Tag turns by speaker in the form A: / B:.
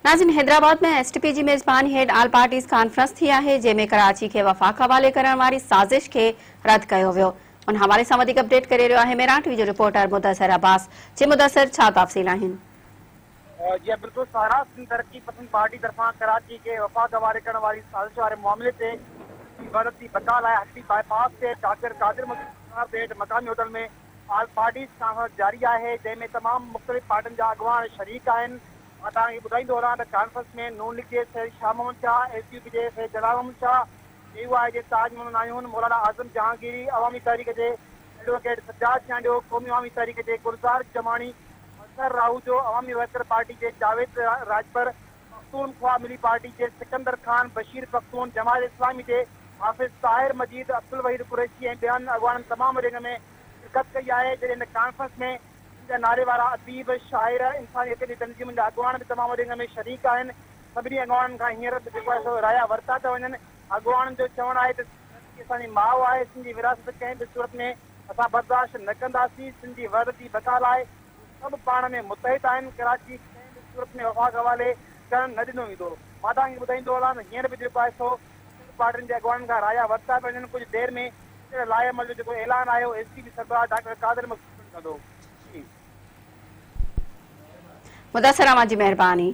A: नाज़िन हैदराबाद में एसटीपी जी मेज़बानी हेठ आल पार्टीज़ कॉन्फ्रेंस थी है जंहिंमें कराची के वफ़ाक़ हवाले करण वारी साज़िश के रद्द कयो वियो। उन हवाले सां वधीक अपडेट करे रहियो आहे मेरठ टीवी जो रिपोर्टर मुदस्सिर अब्बास। जी मुदस्सिर, छा तफ़सील आहिनि?
B: जी बिल्कुल सारा तरक्की पसंद पार्टी तरफा कराची के वफ़ाक़ हवाले करण वारी साज़िश वारे मामले से बढ़ती बकाल है हट्टी बाईपास से डॉक्टर कादिर हेठ मकामी होटल में आल पार्टीज़ कॉन्फ्रेंस जारी है जंहिंमें तमाम मुख़्तलिफ़ पार्टियुनि जा अॻुवान शरीक आहिनि। मां तव्हांखे ॿुधाईंदो वञा त कॉन्फ्रेंस में नून लीग जे सैद शाह मोहम्मद शाह, एसयूपी जे सैद जलाल मोहम्मद शाह, पीयूआई जे ताज मोहम्मद नायून, मौलाना आज़म जहांगीरी, अवामी तहरीक जे एडवोकेट सज्जाद चांडियो, क़ौमी अवामी तहरीक जे गुलज़ार जमानी, असर राहू जो, अवामी वर्कर पार्टी के जावेद राजपर, पख्तूनख्वा मिली पार्टी के सिकंदर खान, बशीर पख्तून, जमात इस्लामी के हाफिज़ ताहिर मजीद, अब्दुल वहीद कुरैशी ऐं ॿियनि अॻवाननि तमाम रिंग में शिरकत कई है। जॾहिं हिन कॉन्फ्रेंस में नारे वारा अदीब, शाइर, इंसानियत जी तंज़ीमुनि जा अॻवान बि तमाम रिंग में शरीक आहिनि। सभिनी अॻवाननि खां हींअर जेको आहे सो राया वरिता था वञनि। अॻवाननि जो चवणु आहे त असांजी माउ आहे, सिंधी विरासत कंहिं बि सूरत में असां बर्दाश्त न कंदासीं। सिंधी वरती बकाल आहे, सभु पाण में मुतहिद आहिनि। कराची कंहिं बि सूरत में वफ़ाक़ हवाले करणु न ॾिनो वेंदो। मां तव्हांखे ॿुधाईंदो वञा त हींअर बि जेको आहे सो पार्टियुनि जे अॻवाननि खां राया वरिता था वञनि। कुझु देरि में लाएमल जो जेको ऐलान आयो एसपी सरबराह डॉक्टर कादिर कंदो।
A: मुदस्सिर, अव्हां जी महिरबानी।